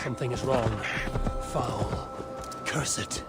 Something is wrong. Foul. Curse it.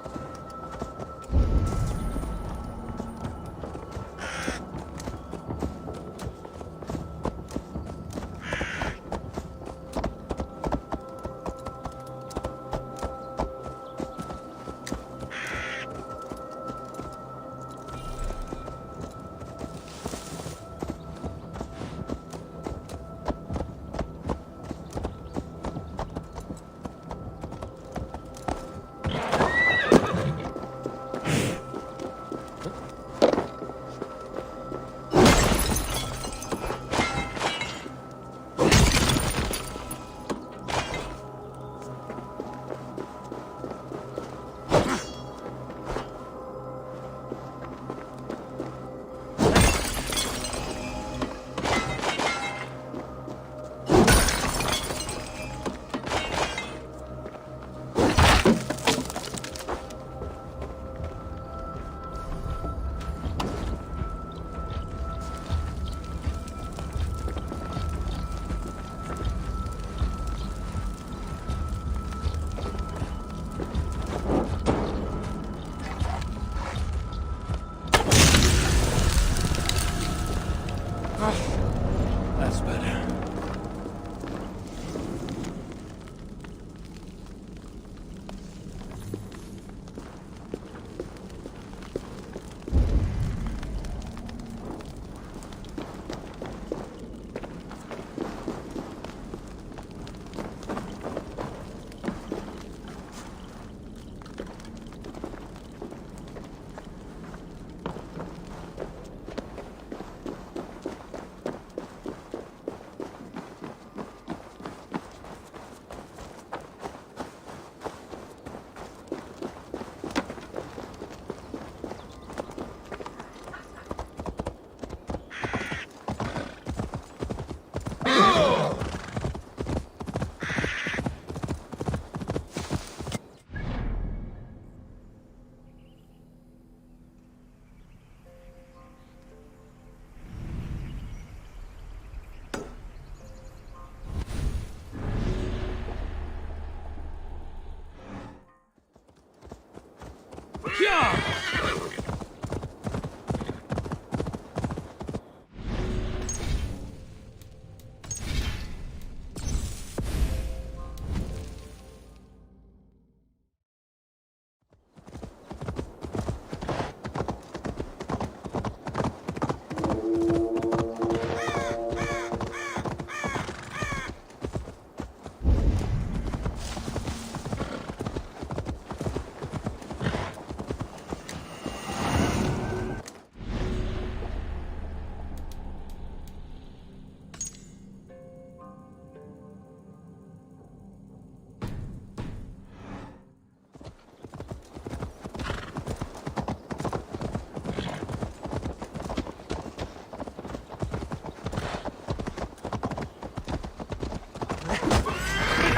That's better.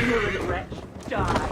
Ignorant wretch, die.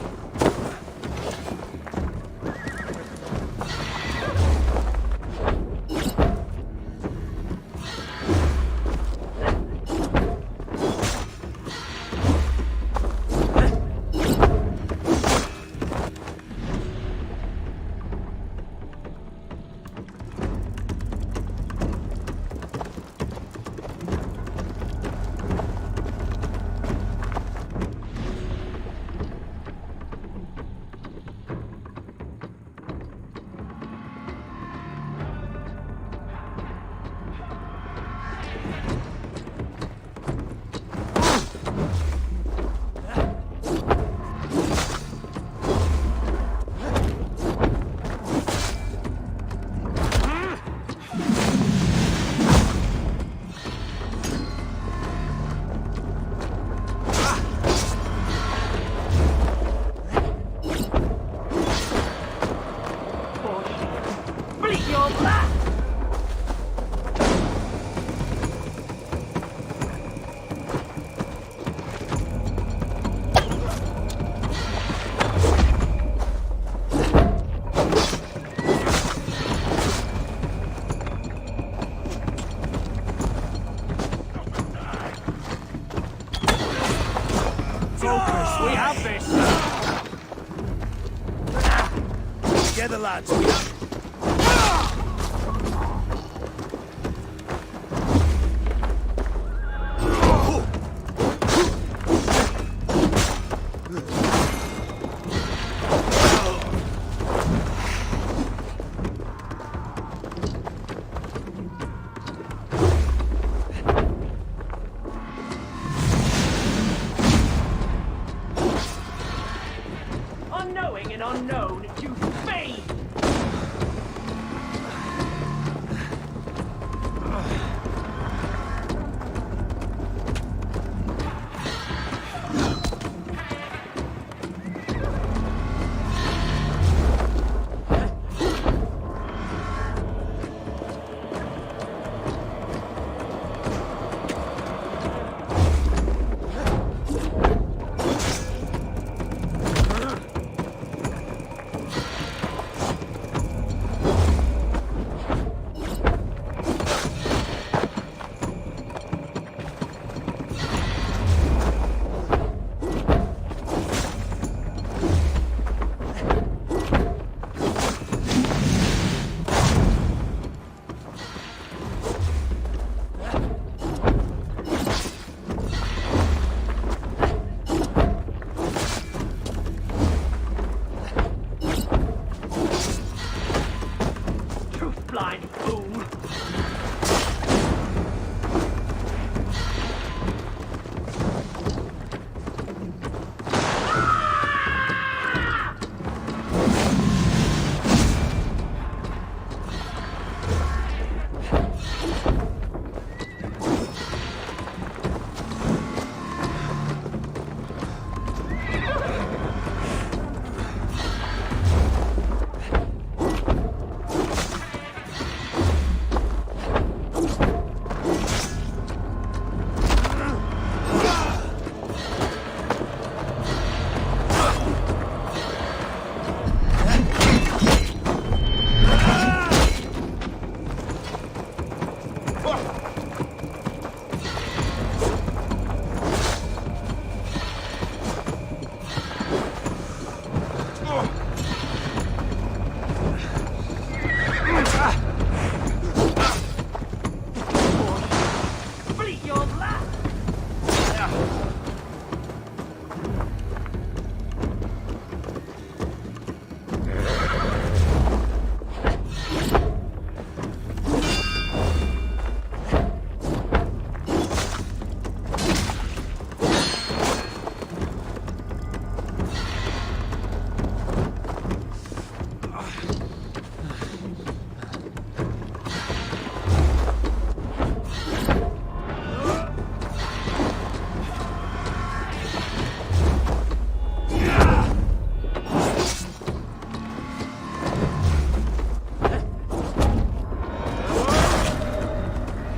Focus, we have this! Together, lads. Unknowing and unknown, you fiend! Blind fool! Bleed your lap!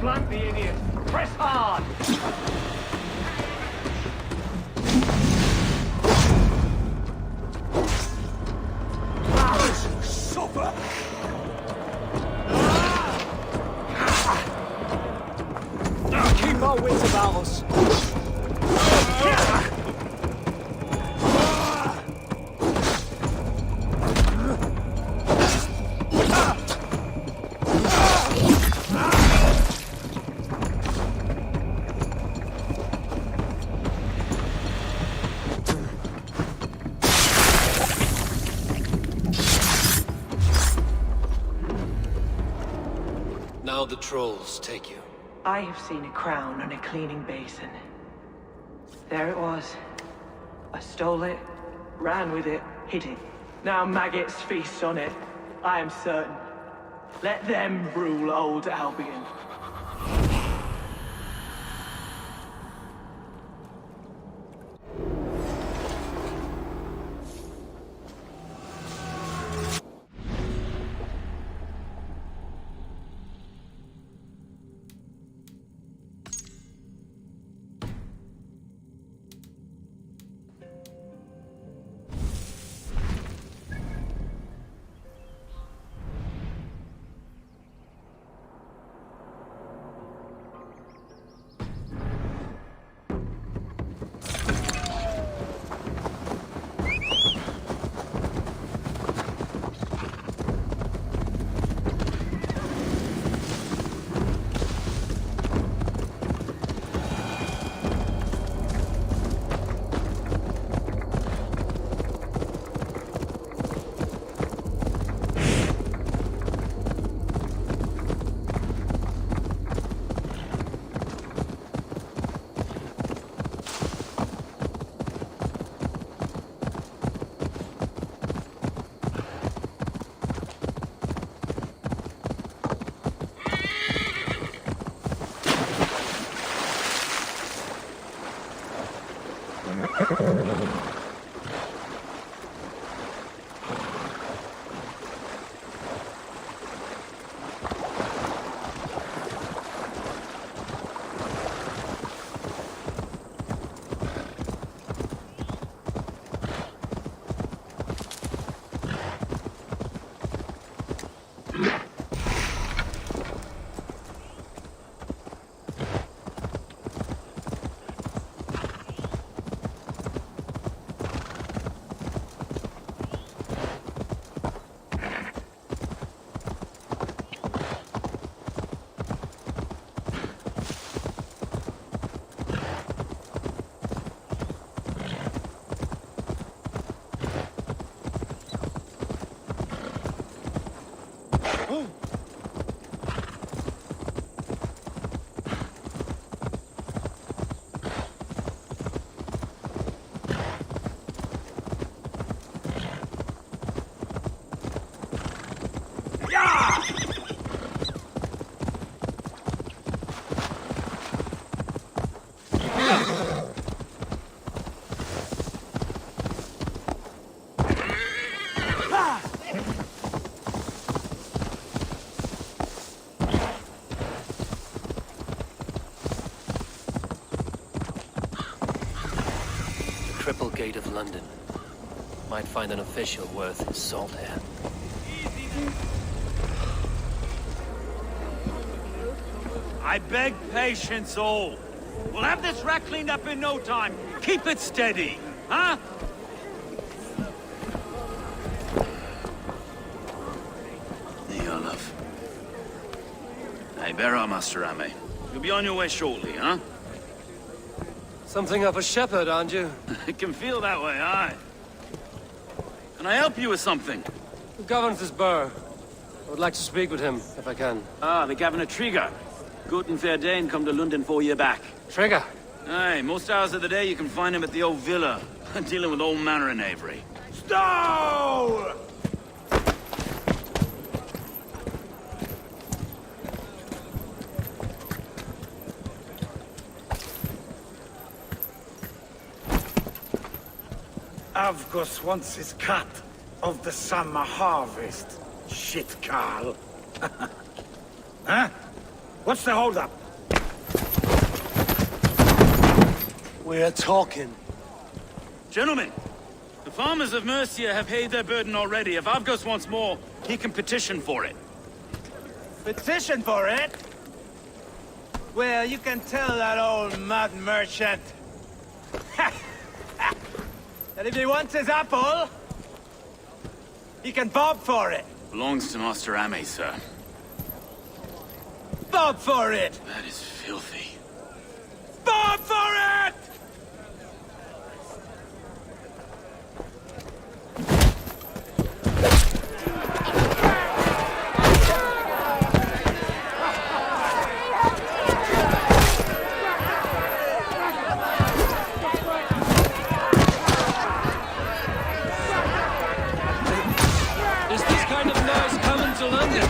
Flank the idiot! Press hard! Suffer! Keep our wits about us. Now the trolls take you. I have seen a crown on a cleaning basin. There it was. I stole it, ran with it, hid it. Now maggots feast on it. I am certain. Let them rule old Albion. Triple Gate of London. Might find an official worth his salt here. I beg patience, all. We'll have this wreck cleaned up in no time. Keep it steady, huh? There you are, love. Hey, bear our Master Ame. You'll be on your way shortly, huh? Something of a shepherd, aren't you? It can feel that way, aye. Can I help you with something? Who governs this burr? I would like to speak with him, if I can. Ah, the Governor Trigger. Good and fair Dane come to London 4 year back. Trigger! Aye, most hours of the day you can find him at the old villa, dealing with all manner of knavery. Stow! Avgos wants his cut of the summer harvest. Shit, Carl. Huh? What's the holdup? We're talking. Gentlemen, the farmers of Mercia have paid their burden already. If Avgos wants more, he can petition for it. Petition for it? Well, you can tell that old mud merchant that if he wants his apple, he can bob for it. Belongs to Master Ame, sir. Bob for it! That is filthy. Bob for it! Is this kind of noise coming to London?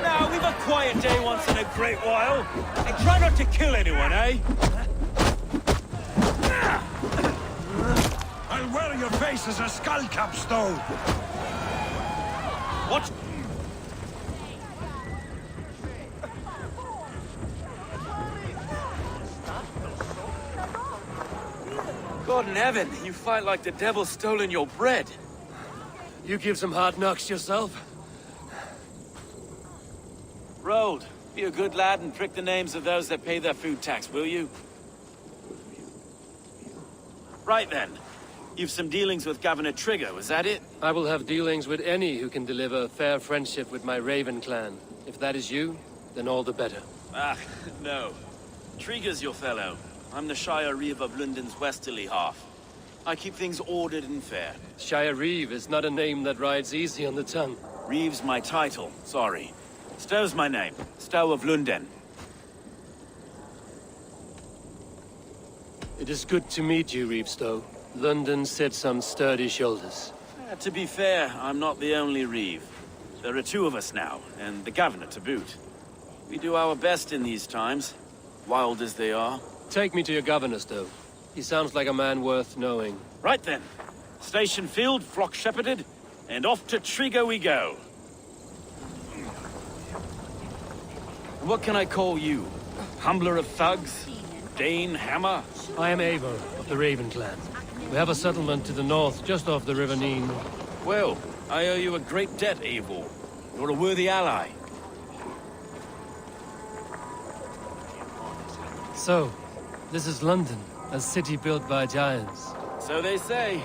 Now, we've a quiet day once in a great while. And try not to kill anyone, eh? I'll wear your face as a skull cap, Stowe. What? God in heaven, you fight like the devil's stolen your bread. You give some hard knocks yourself? Road, be a good lad and prick the names of those that pay their food tax, will you? Right then. You've some dealings with Governor Trigger, was that it? I will have dealings with any who can deliver fair friendship with my Raven clan. If that is you, then all the better. Ah, no. Trigger's your fellow. I'm the Shire Reeve of London's westerly half. I keep things ordered and fair. Shire Reeve is not a name that rides easy on the tongue. Reeve's my title, sorry. Stow's my name. Stow of London. It is good to meet you, Reeve Stowe. London sits on sturdy shoulders. To be fair, I'm not the only Reeve. There are two of us now, and the Governor to boot. We do our best in these times, wild as they are. Take me to your governor, Stowe. He sounds like a man worth knowing. Right then. Station field, flock shepherded, and off to Triga we go. What can I call you? Humbler of thugs? Dane Hammer? I am Eivor of the Raven clan. We have a settlement to the north, just off the River Neen. Well, I owe you a great debt, Eivor. You're a worthy ally. So, this is London, a city built by giants. So they say.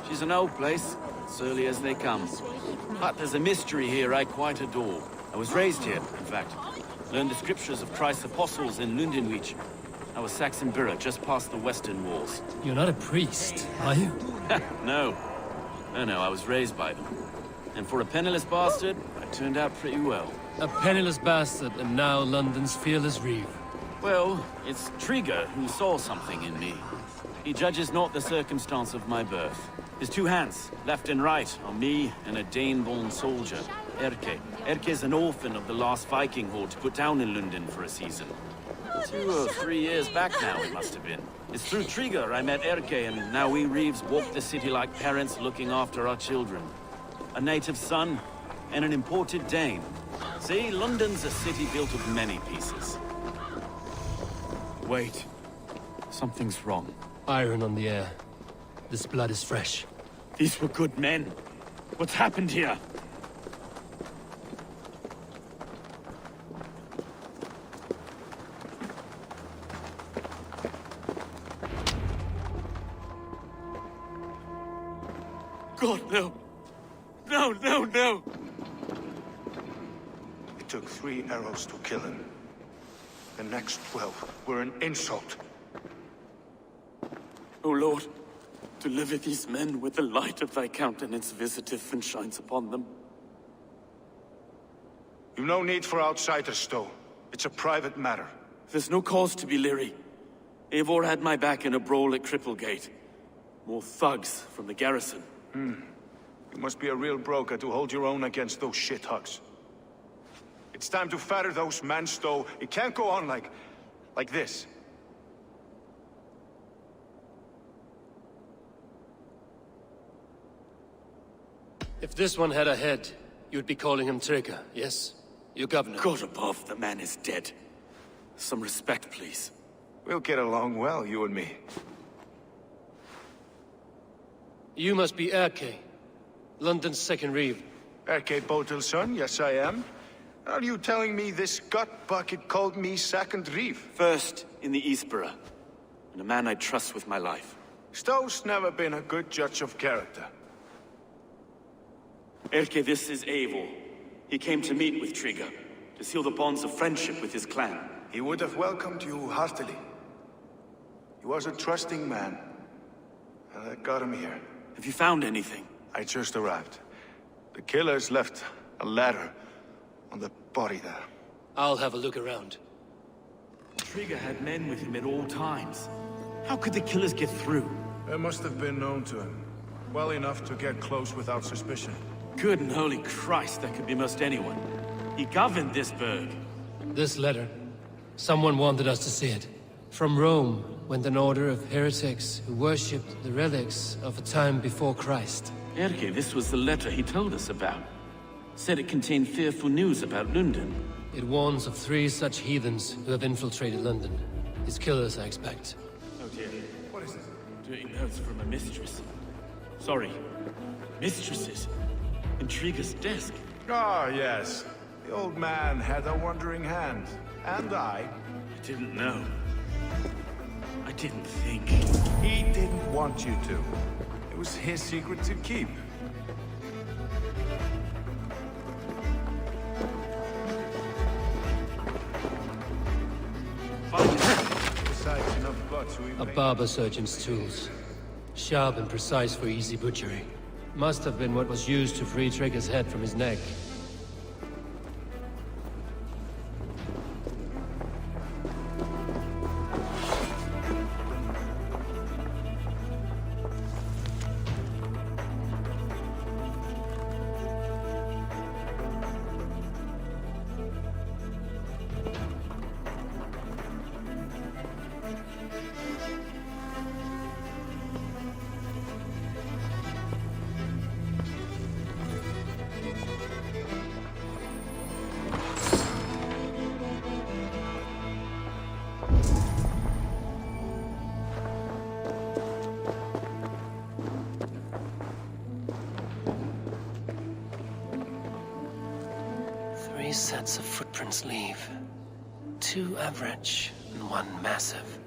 She's an old place, surly as they come. But there's a mystery here I quite adore. I was raised here, in fact. Learned the scriptures of Christ's apostles in Lundenwich. I was Saxon Borough, just past the western walls. You're not a priest, are you? No. No, I was raised by them. And for a penniless bastard, I turned out pretty well. A penniless bastard, and now London's fearless reeve. Well, it's Triga who saw something in me. He judges not the circumstance of my birth. His two hands, left and right, on me and a Dane-born soldier, Erke. Erke's an orphan of the last Viking horde put down in London for a season. 2 or 3 years back now, it must have been. It's through Triga I met Erke, and now we Reeves walk the city like parents looking after our children. A native son, and an imported Dane. See, London's a city built of many pieces. Wait. Something's wrong. Iron on the air. This blood is fresh. These were good men. What's happened here? God, no. No, no, no! It took 3 arrows to kill him. The next 12 were an insult. O Lord, deliver these men with the light of thy countenance visiteth and shines upon them. You've no need for outsiders, Stowe. It's a private matter. There's no cause to be leery. Eivor had my back in a brawl at Cripplegate. More thugs from the garrison. You must be a real broker to hold your own against those shithugs. It's time to fetter those men, Stowe. It can't go on like this. If this one had a head, you'd be calling him Trigger, yes? Your governor. God above, the man is dead. Some respect, please. We'll get along well, you and me. You must be Erke, London's second reeve. Erke Botel's son, yes I am. Are you telling me this gut bucket called me second reeve? First in the Espero, and a man I trust with my life. Stowe's never been a good judge of character. Erke, this is Eivor. He came to meet with Triga, to seal the bonds of friendship with his clan. He would have welcomed you heartily. He was a trusting man, and that got him here. Have you found anything? I just arrived. The killers left a ladder on the body there. I'll have a look around. Triga had men with him at all times. How could the killers get through? They must have been known to him. Well enough to get close without suspicion. Good and holy Christ, that could be most anyone. He governed this burg. This letter. Someone wanted us to see it. From Rome went an order of heretics who worshipped the relics of a time before Christ. Erke, this was the letter he told us about. Said it contained fearful news about London. It warns of 3 such heathens who have infiltrated London. His killers, I expect. Oh dear. What is this? Dirty notes from a mistress. Sorry. Mistresses. In Triga's desk. Ah, yes. The old man had a wandering hand. And I didn't know. I didn't think. He didn't want you to. It was his secret to keep. Besides, enough blood so we A barber surgeon's tools. Sharp and precise for easy butchery. Must have been what was used to free Trigger's head from his neck. 3 sets of footprints leave. 2 average and 1 massive.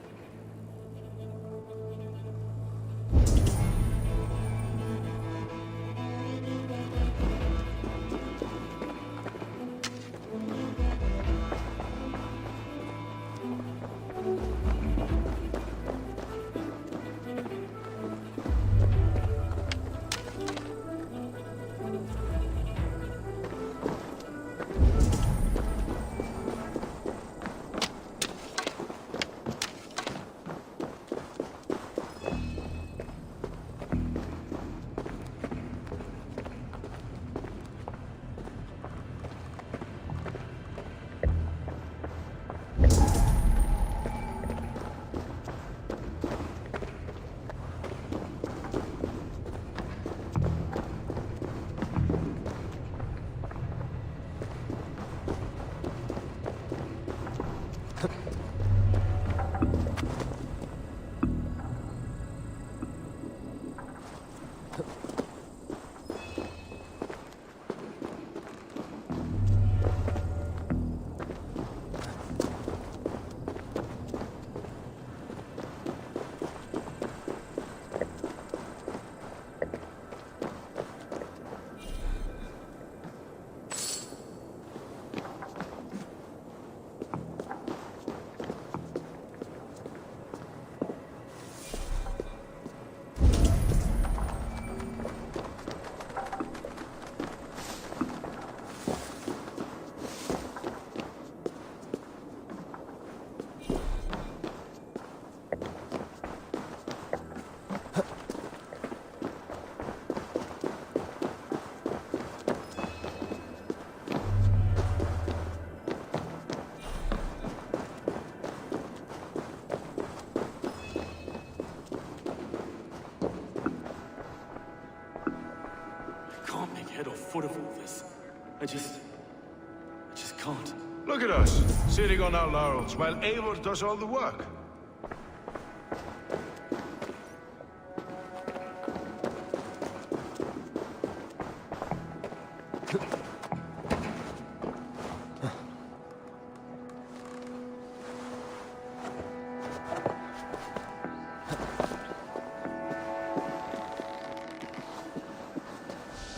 Foot of all this. I just can't. Look at us, sitting on our laurels, while Eivor does all the work.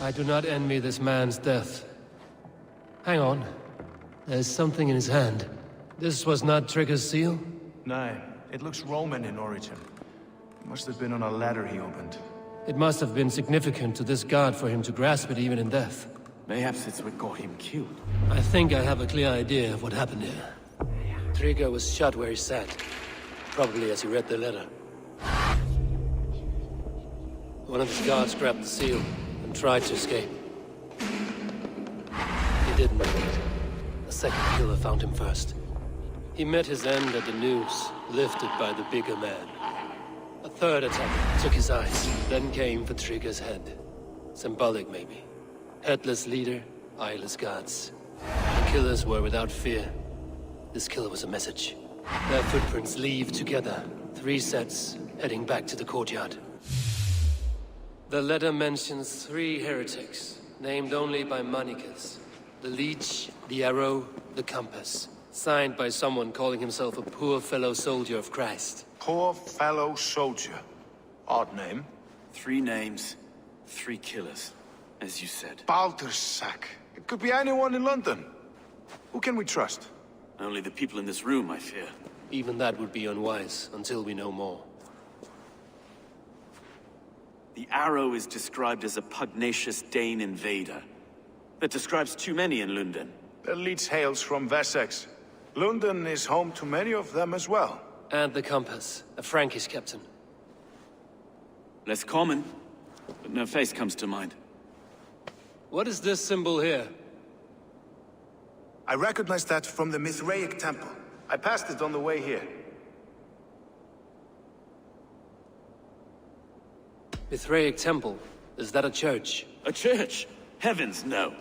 I do not envy this man's death. Hang on. There's something in his hand. This was not Trigger's seal? No, it looks Roman in origin. It must have been on a ladder he opened. It must have been significant to this god for him to grasp it even in death. Mayhaps it's what got him killed. I think I have a clear idea of what happened here. Trigger was shot where he sat. Probably as he read the letter. One of his guards grabbed the seal and tried to escape. He didn't make it. A second killer found him first. He met his end at the noose, lifted by the bigger man. A third attacker took his eyes, then came for Trigger's head. Symbolic, maybe. Headless leader, eyeless guards. The killers were without fear. This killer was a message. Their footprints leave together. 3 sets, heading back to the courtyard. The letter mentions 3 heretics, named only by Manicus. The leech, the arrow, the compass. Signed by someone calling himself a poor fellow soldier of Christ. Poor fellow soldier. Odd name. 3 names, 3 killers, as you said. Baldersack. It could be anyone in London. Who can we trust? Only the people in this room, I fear. Even that would be unwise, until we know more. The arrow is described as a pugnacious Dane invader. That describes too many in London. The leech hails from Wessex. London is home to many of them as well. And the compass, a Frankish captain. Less common, but no face comes to mind. What is this symbol here? I recognize that from the Mithraic temple. I passed it on the way here. Mithraic temple? Is that a church? A church? Heavens, no.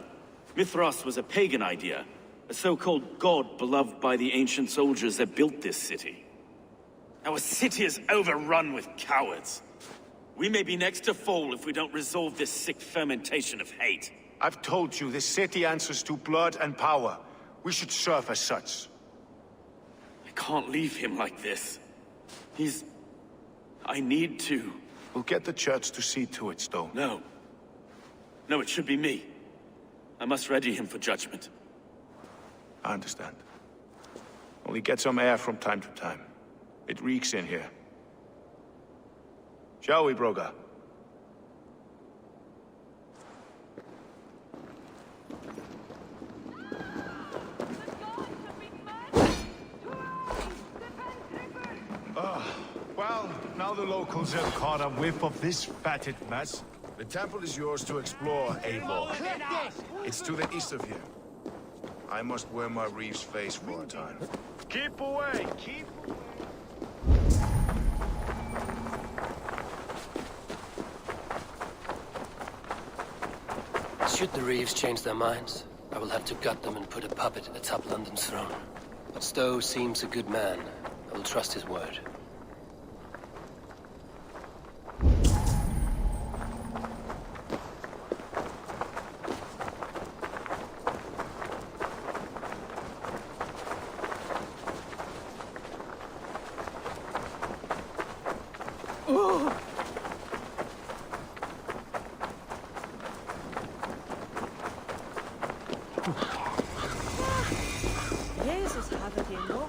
Mithras was a pagan idea. A so-called god beloved by the ancient soldiers that built this city. Our city is overrun with cowards. We may be next to fall if we don't resolve this sick fermentation of hate. I've told you, this city answers to blood and power. We should serve as such. I can't leave him like this. I need to. We'll get the church to see to it, Stone. No. No, it should be me. I must ready him for judgment. I understand. Only get some air from time to time. It reeks in here. Shall we, Broga? Well, now the locals have caught a whiff of this fatted mess. The temple is yours to explore, Eivor. It's to the east of here. I must wear my Reeve's face for a time. Keep away! Keep away! Should the Reeves change their minds, I will have to gut them and put a puppet atop London's throne. But Stowe seems a good man. I will trust his word. Jezus, habe den noch.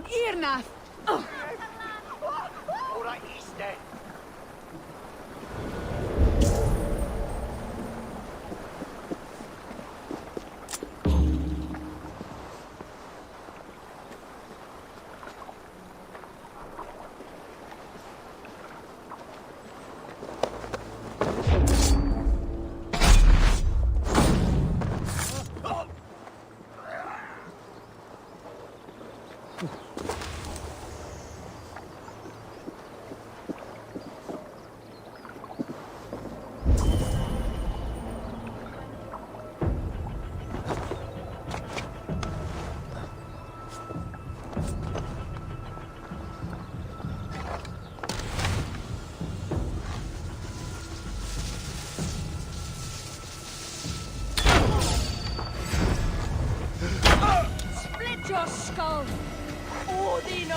Irna! your skull. Odin!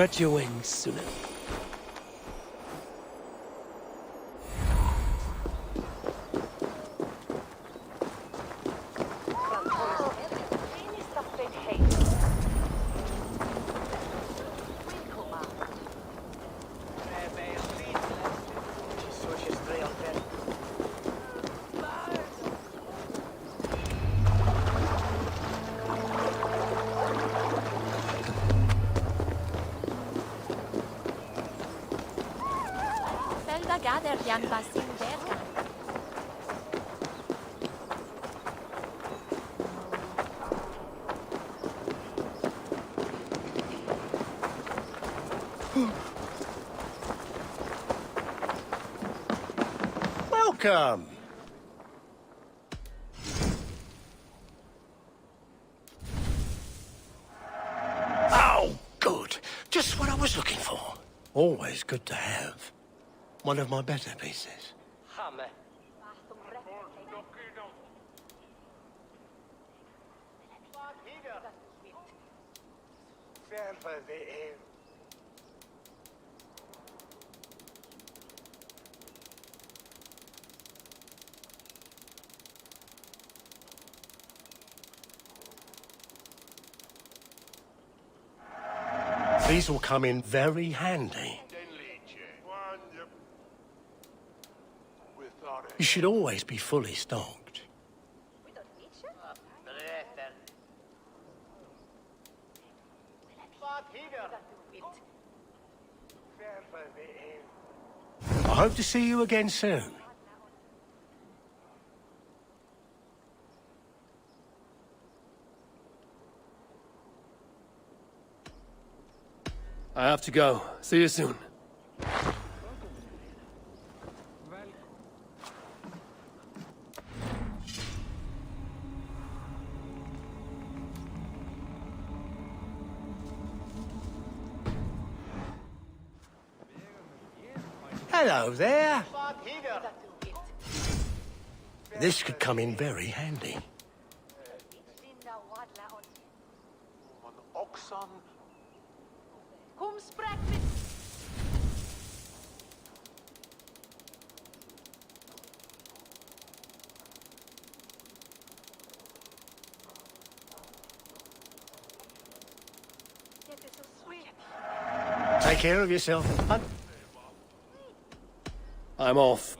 Stretch your wings, Suna. Welcome. Oh, good. Just what I was looking for. Always good to have. One of my better pieces. These will come in very handy. You should always be fully stocked. I hope to see you again soon. I have to go. See you soon. Hello there. This could come in very handy. Kom sprek met... Take care of yourself, hun. I'm off.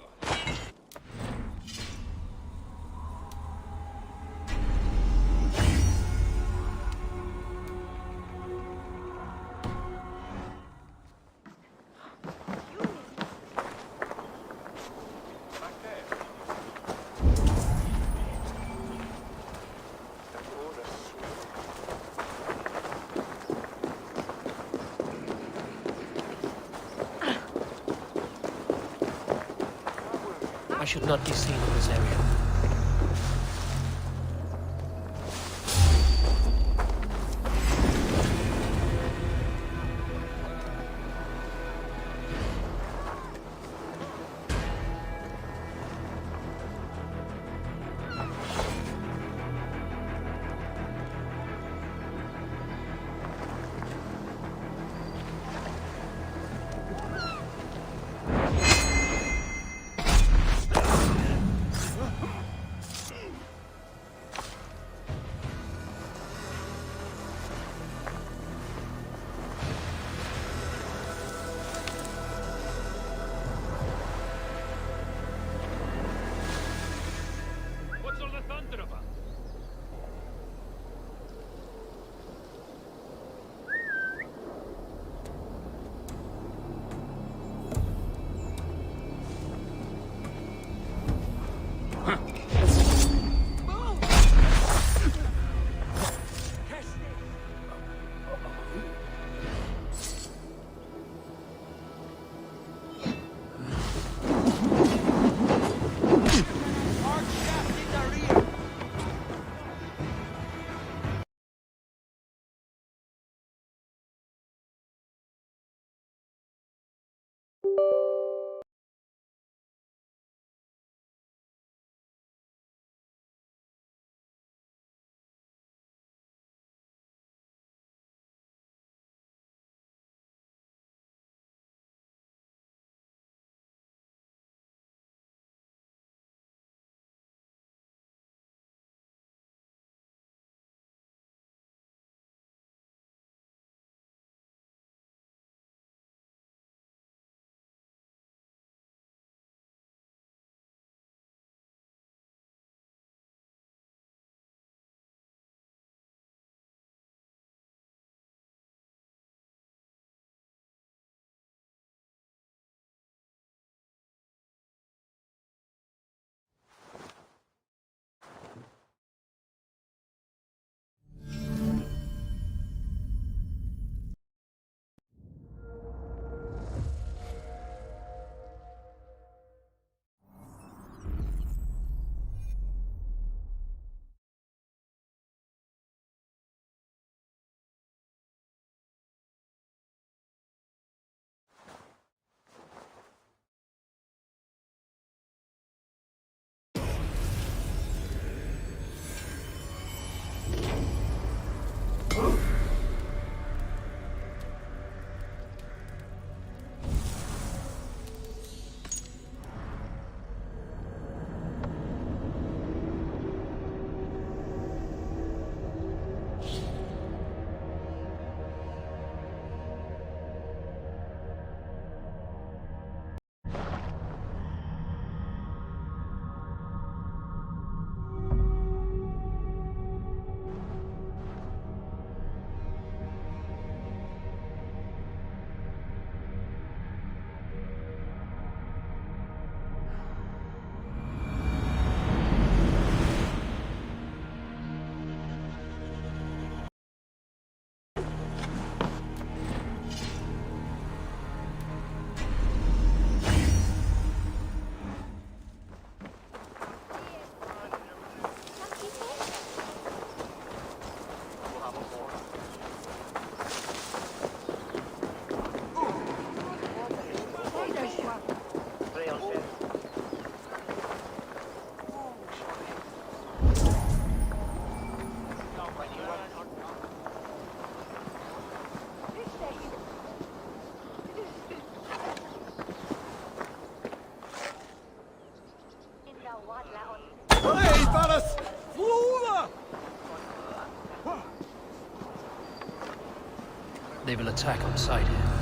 I should not be seen in this area. Hey, fellas! Flora! They will attack on sight here.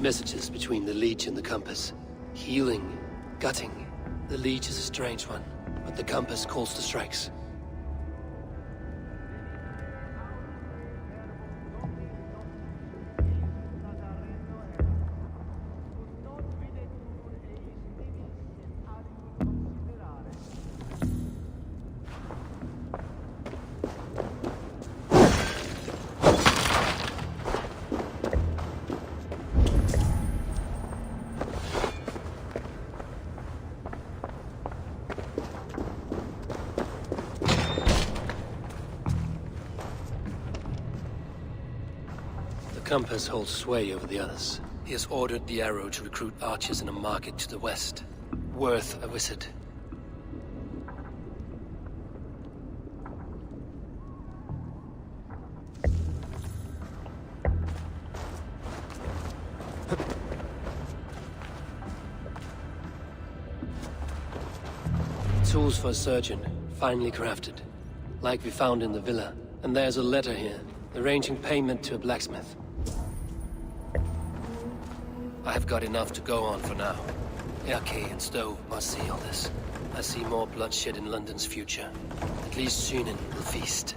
Messages between the leech and the compass. Healing, gutting. The leech is a strange one, but the compass calls to strikes. compass holds sway over the others. He has ordered the arrow to recruit archers in a market to the west. Worth a visit. Tools for a surgeon, finely crafted. Like we found in the villa. And there's a letter here, arranging payment to a blacksmith. I have got enough to go on for now. Erke and Stowe must see all this. I see more bloodshed in London's future. At least Sunan will feast.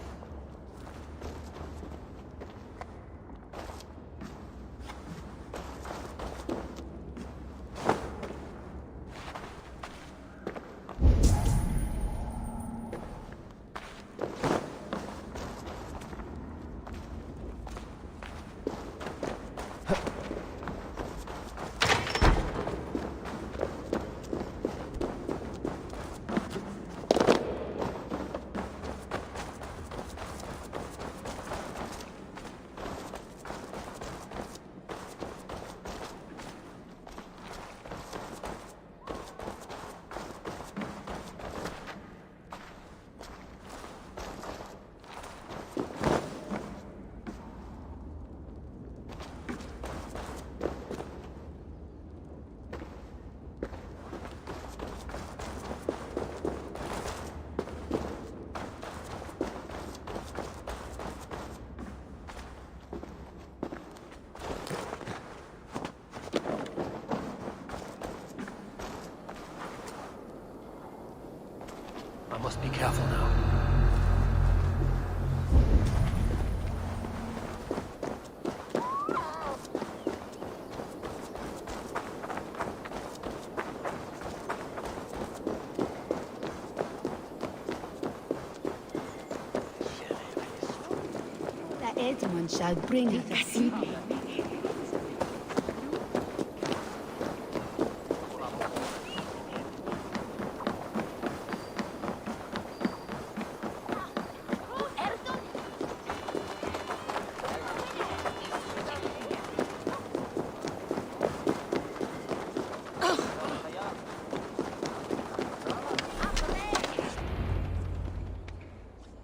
I must be careful now. The Edmund shall bring us a people.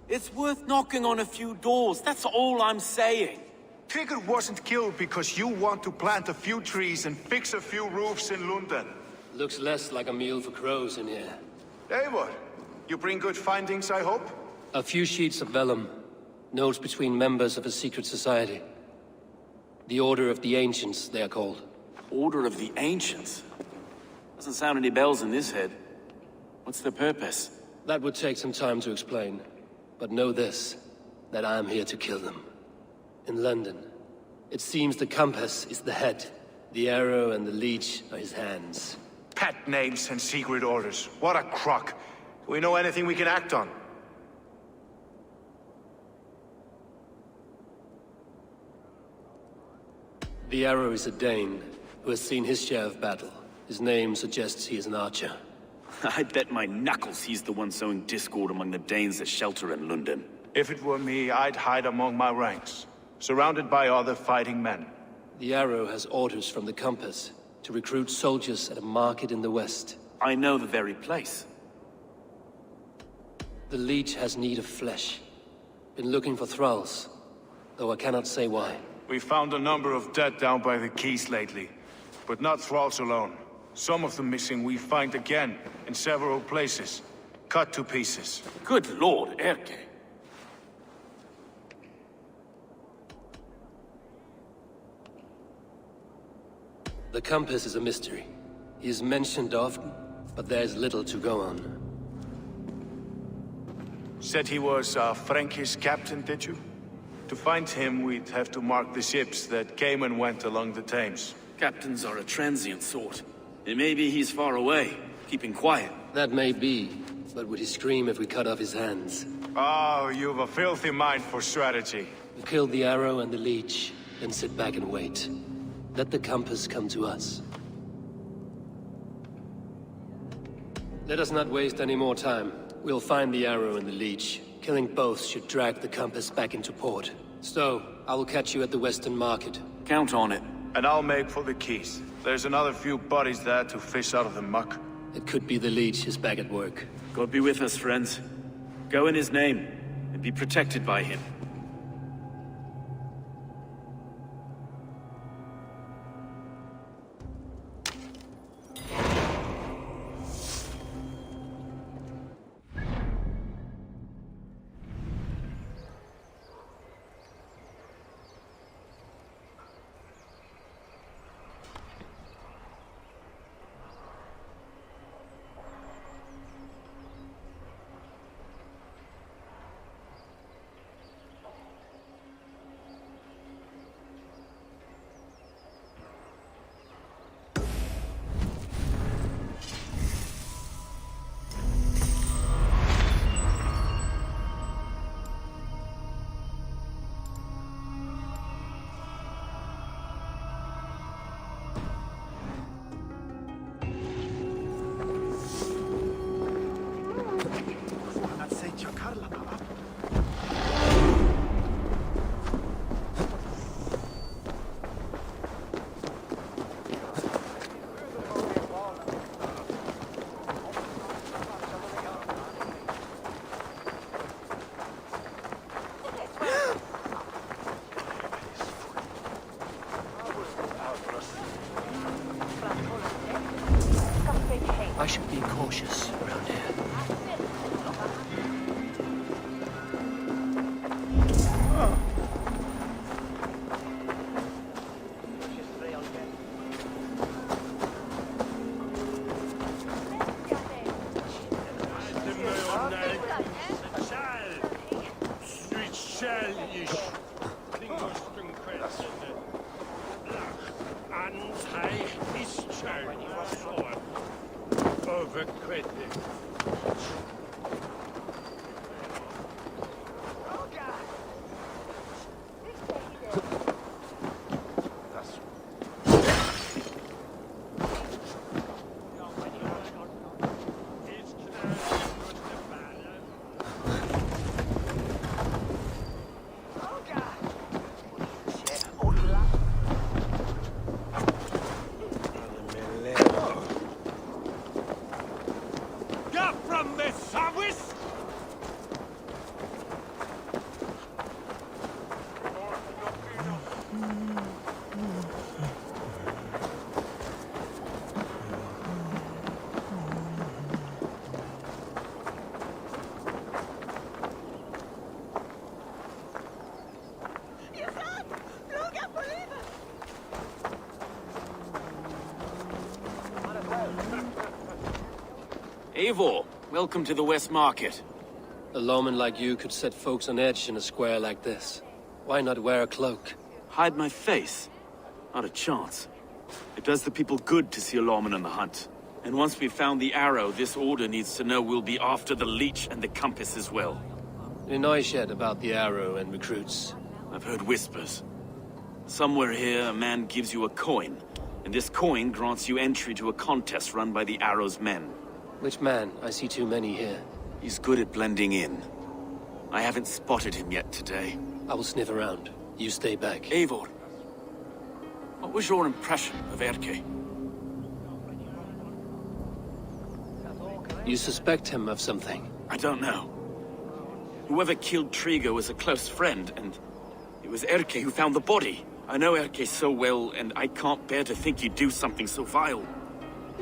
It's worth knocking on a few doors, that's all I'm saying. Trigger wasn't killed because you want to plant a few trees and fix a few roofs in London. Looks less like a meal for crows in here. Hey, what? You bring good findings, I hope? A few sheets of vellum. Notes between members of a secret society. The Order of the Ancients, they are called. Order of the Ancients? Doesn't sound any bells in this head. What's the purpose? That would take some time to explain. But know this, that I am here to kill them. In London, it seems the compass is the head. The arrow and the leech are his hands. Pet names and secret orders. What a crock. Do we know anything we can act on? The arrow is a Dane, who has seen his share of battle. His name suggests he is an archer. I bet my knuckles he's the one sowing discord among the Danes that shelter in London. If it were me, I'd hide among my ranks, surrounded by other fighting men. The arrow has orders from the compass to recruit soldiers at a market in the west. I know the very place. The leech has need of flesh. Been looking for thralls, though I cannot say why. We found a number of dead down by the quays lately, but not thralls alone. Some of the missing we find again, in several places, cut to pieces. Good lord, Erke. The compass is a mystery. He is mentioned often, but there is little to go on. Said he was a Frankish captain, did you? To find him, we'd have to mark the ships that came and went along the Thames. Captains are a transient sort. It may be he's far away, keeping quiet. That may be, but would he scream if we cut off his hands? Oh, you've a filthy mind for strategy. We kill the arrow and the leech, then sit back and wait. Let the compass come to us. Let us not waste any more time. We'll find the arrow and the leech. Killing both should drag the compass back into port. So, I will catch you at the Western Market. Count on it. And I'll make for the keys. There's another few bodies there to fish out of the muck. It could be the leech is back at work. God be with us, friends. Go in his name, and be protected by him. I should be cautious around here. Eivor, welcome to the West Market. A lawman like you could set folks on edge in a square like this. Why not wear a cloak? Hide my face? Not a chance. It does the people good to see a lawman on the hunt. And once we've found the arrow, this order needs to know we'll be after the leech and the compass as well. Any noise yet about the arrow and recruits? I've heard whispers. Somewhere here, a man gives you a coin, and this coin grants you entry to a contest run by the arrow's men. Which man? I see too many here. He's good at blending in. I haven't spotted him yet today. I will sniff around. You stay back. Eivor, what was your impression of Erke? You suspect him of something? I don't know. Whoever killed Trigo was a close friend, and it was Erke who found the body. I know Erke so well, and I can't bear to think you'd do something so vile.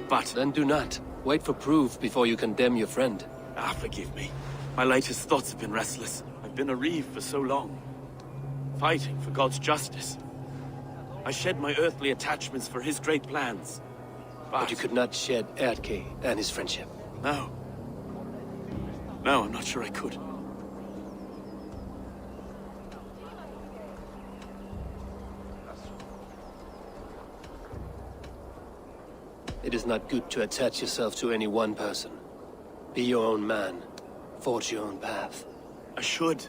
But... Then do not. Wait for proof before you condemn your friend. Forgive me. My latest thoughts have been restless. I've been a reeve for so long. Fighting for God's justice. I shed my earthly attachments for his great plans. But you could not shed Erke and his friendship. No. No, I'm not sure I could. It is not good to attach yourself to any one person. Be your own man. Forge your own path. I should.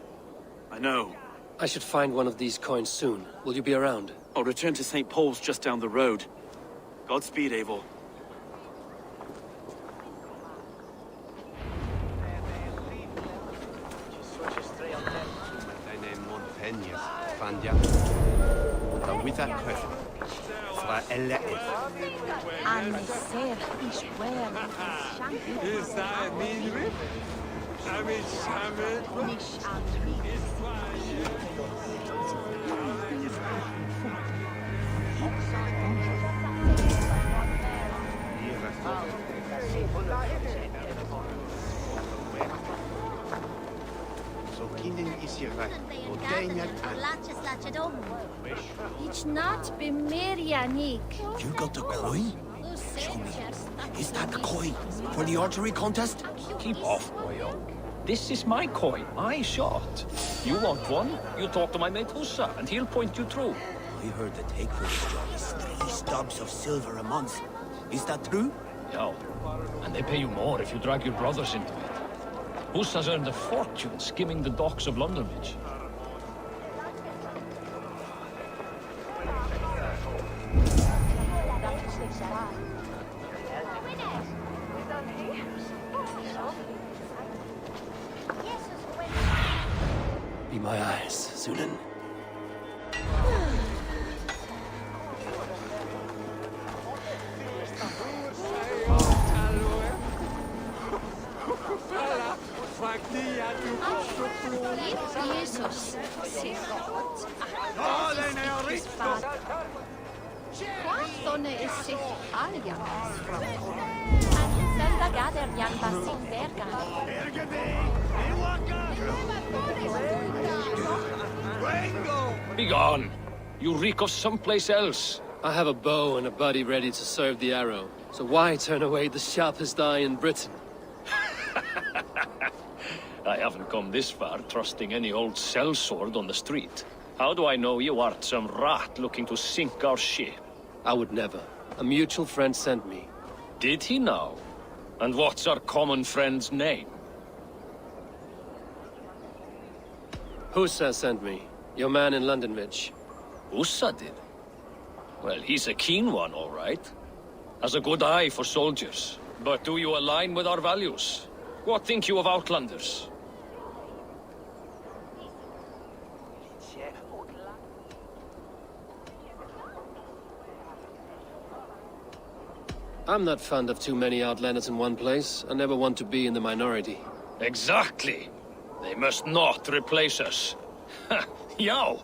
I know. I should find one of these coins soon. Will you be around? I'll return to St. Paul's just down the road. Godspeed, Eivor. Fandja. Da witha köf. Fra elle Anni ser ich wer. Is that me? Amit Shaman? Nicht an. So kindin is hier weg. Odeinat an. It's not Bimirianik. You got the coin? Show me. Is that the coin for the archery contest? Keep off, boyo. This is my coin, my shot. You want one? You talk to my mate Hussa, and he'll point you through. I heard the take for this job is 3 stubs of silver a month. Is that true? Yeah, and they pay you more if you drag your brothers into it. Hussa's earned a fortune skimming the docks of London Bridge. Be my eyes, Zunin. Jesus. Quanto is sich alia. Senda gader yan basin verga. Be gone! You reek of someplace else. I have a bow and a buddy ready to serve the arrow. So why turn away the sharpest eye in Britain? I haven't come this far trusting any old sellsword on the street. How do I know you aren't some rat looking to sink our ship? I would never. A mutual friend sent me. Did he now? And what's our common friend's name? Hussa sent me. Your man in London Bridge. Hussa did? Well, he's a keen one, all right. Has a good eye for soldiers. But do you align with our values? What think you of Outlanders? I'm not fond of too many outlanders in one place. I never want to be in the minority. Exactly. They must not replace us. Yow,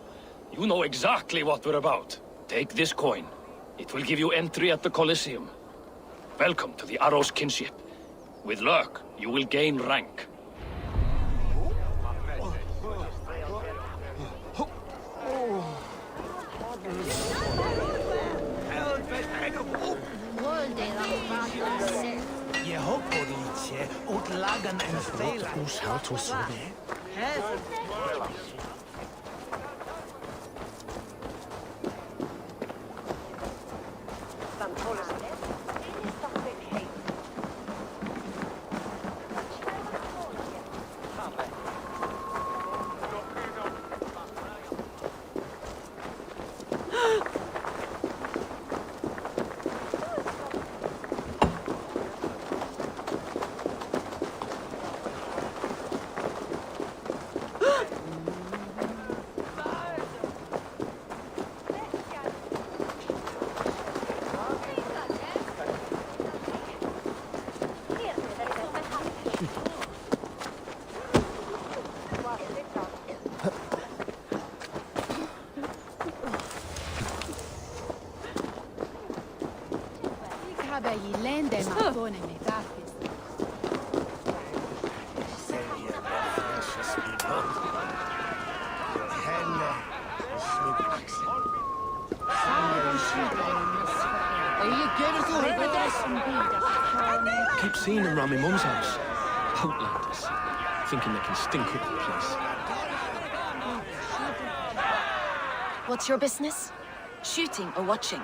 you know exactly what we're about. Take this coin. It will give you entry at the Colosseum. Welcome to the Arrow's kinship. With luck, you will gain rank. Je hoporice utlagan en vela. Keep seeing them around my mum's house. Outlanders. Thinking they can stink up the place. What's your business? Shooting or watching?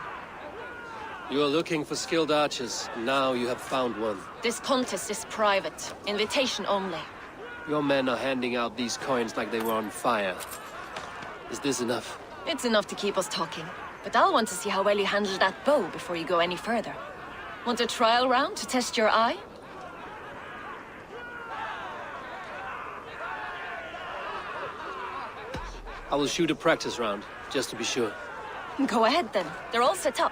You are looking for skilled archers. Now you have found one. This contest is private. Invitation only. Your men are handing out these coins like they were on fire. Is this enough? It's enough to keep us talking. But I'll want to see how well you handle that bow before you go any further. Want a trial round to test your eye? I will shoot a practice round, just to be sure. Go ahead then. They're all set up.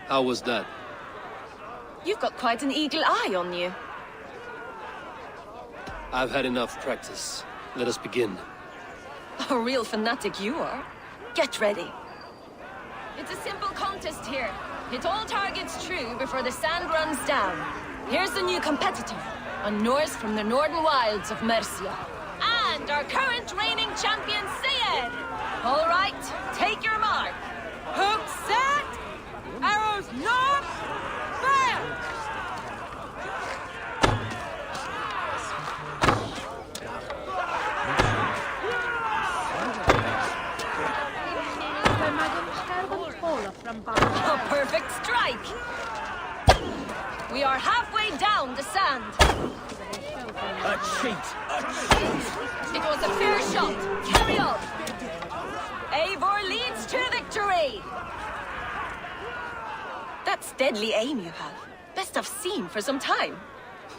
How was that? You've got quite an eagle eye on you. I've had enough practice. Let us begin. A real fanatic you are. Get ready. It's a simple contest here. Hit all targets true before the sand runs down. Here's the new competitor, a Norse from the northern wilds of Mercia. And our current reigning champion, Sayed! All right, take your mark. Hook set! Arrows north! Fire! A perfect strike! We are halfway down the sand. A cheat! A cheat! It was a fair shot. Carry on. Eivor leads to victory! That's deadly aim you have. Best I've seen for some time.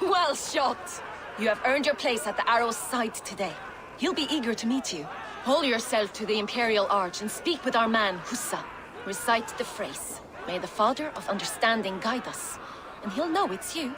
Well shot! You have earned your place at the arrow's side today. He'll be eager to meet you. Hold yourself to the Imperial Arch and speak with our man, Hussa. Recite the phrase. May the Father of Understanding guide us. And he'll know it's you.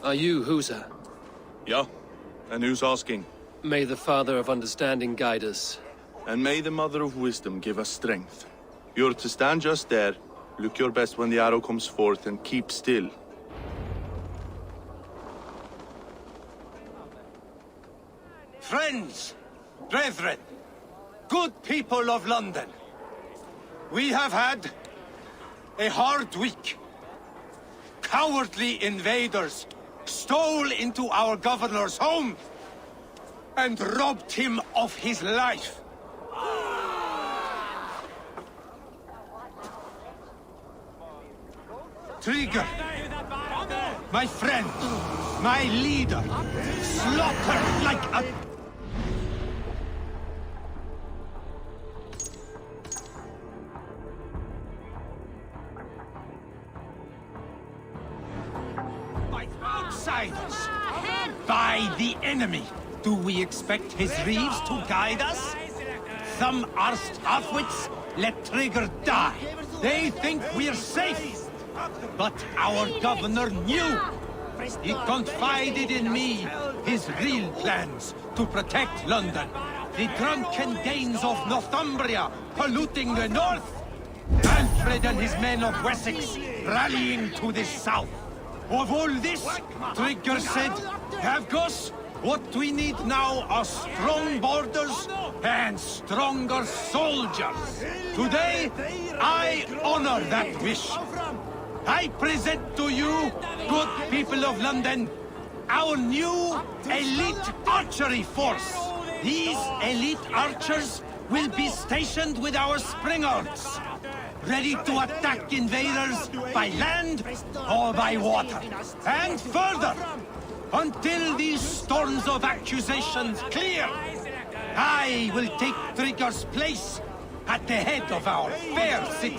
Are you Husa? Yeah, and who's asking? May the Father of Understanding guide us. And may the Mother of Wisdom give us strength. You're to stand just there, look your best when the arrow comes forth, and keep still. Friends, brethren, good people of London, we have had a hard week. Cowardly invaders stole into our governor's home and robbed him of his life. Trigger, my friend, my leader, slaughtered like a... by outsiders, by the enemy. Do we expect his reeves to guide us? Some arsed halfwits let Trigger die. They think we're safe. But our governor knew. He confided in me his real plans to protect London. The drunken Danes of Northumbria polluting the north. Alfred and his men of Wessex rallying to the south. Of all this, Trigger said, Havgos, what we need now are strong borders and stronger soldiers. Today, I honor that wish. I present to you, good people of London, our new elite archery force. These elite archers will be stationed with our springards, ready to attack invaders by land or by water. And further, until these storms of accusations clear, I will take Trigger's place at the head of our fair city.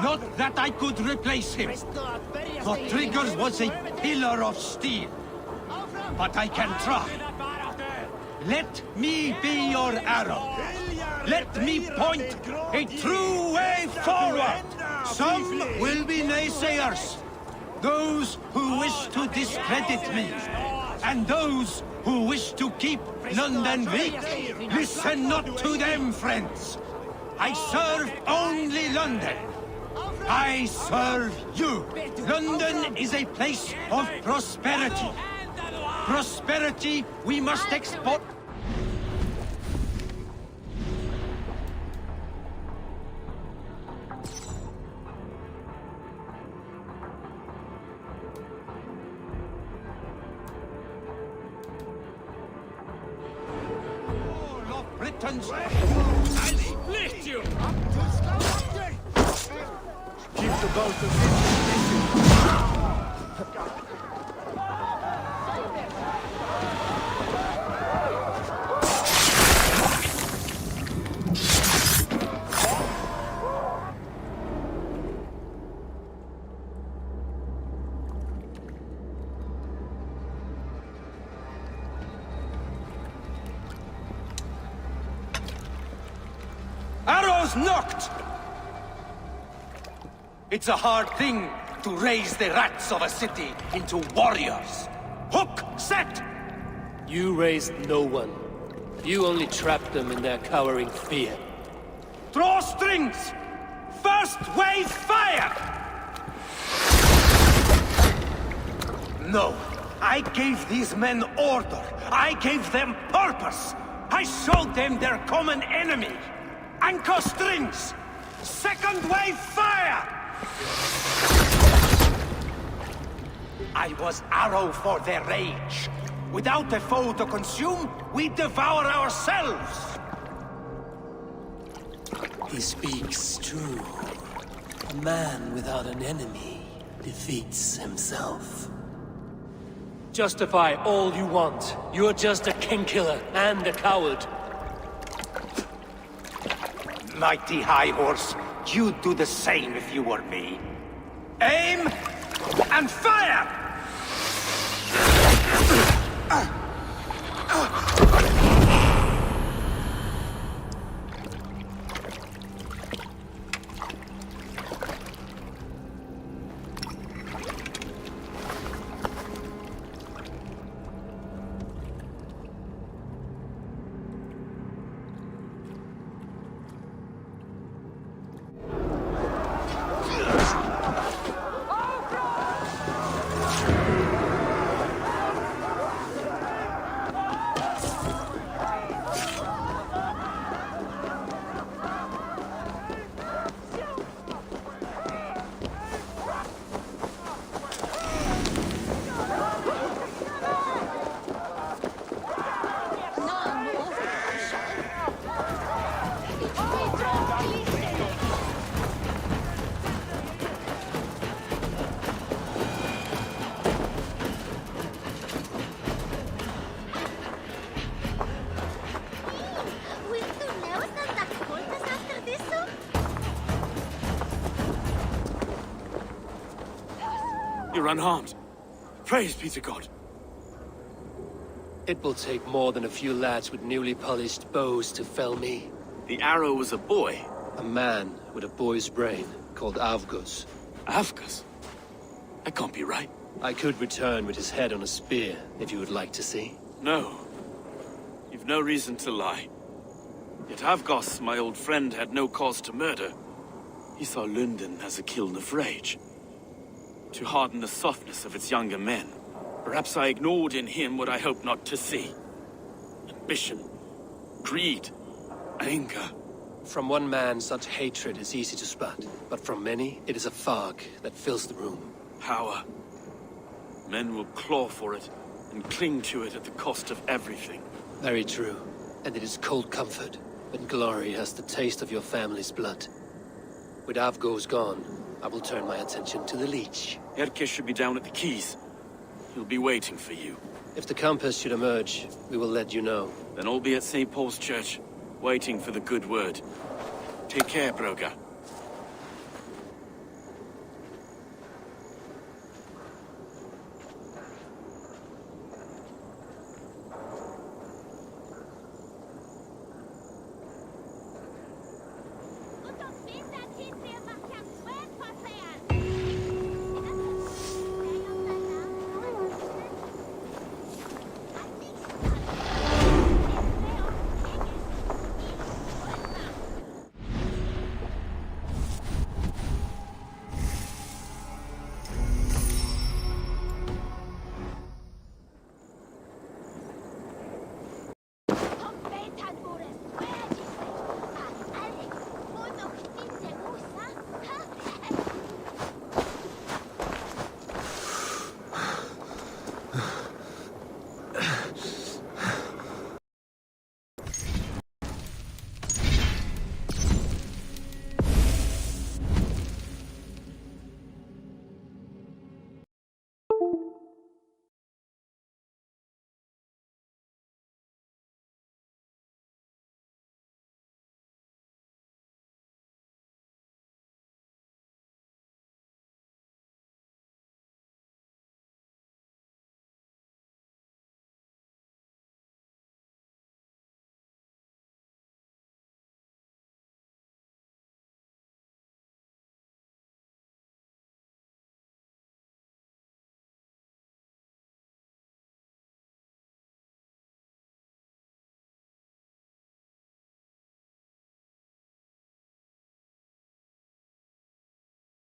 Not that I could replace him, for Trigger was a pillar of steel. But I can try. Let me be your arrow. Let me point a true way forward. Some will be naysayers. Those who wish to discredit me. And those who wish to keep London weak. Listen not to them, friends. I serve only London. I serve you. London is a place of prosperity. Prosperity we must export. All of Britain's... I split you! Keep the boat of Arrows knocked! It's a hard thing to raise the rats of a city into warriors. Hook set! You raised no one. You only trapped them in their cowering fear. Draw strings! First wave fire! No, I gave these men order. I gave them purpose. I showed them their common enemy. Anchor strings! Second wave fire! I was arrow for their rage. Without a foe to consume, we devour ourselves. He speaks true. A man without an enemy defeats himself. Justify all you want. You're just a king-killer and a coward. Mighty High Horse, you'd do the same if you were me. Aim and fire! You're unharmed. Praise be to God. It will take more than a few lads with newly polished bows to fell me. The arrow was a boy. A man with a boy's brain, called Avgus. Avgus? That can't be right. I could return with his head on a spear, if you would like to see. No. You've no reason to lie. Yet Avgus, my old friend, had no cause to murder. He saw London as a kiln of rage. To harden the softness of its younger men. Perhaps I ignored in him what I hoped not to see. Ambition, greed, anger. From one man, such hatred is easy to spot, but from many, it is a fog that fills the room. Power. Men will claw for it and cling to it at the cost of everything. Very true. And it is cold comfort when glory has the taste of your family's blood. With Avgo's gone, I will turn my attention to the Leech. Erke should be down at the quays. He'll be waiting for you. If the Compass should emerge, we will let you know. Then I'll be at St. Paul's Church, waiting for the good word. Take care, Broga.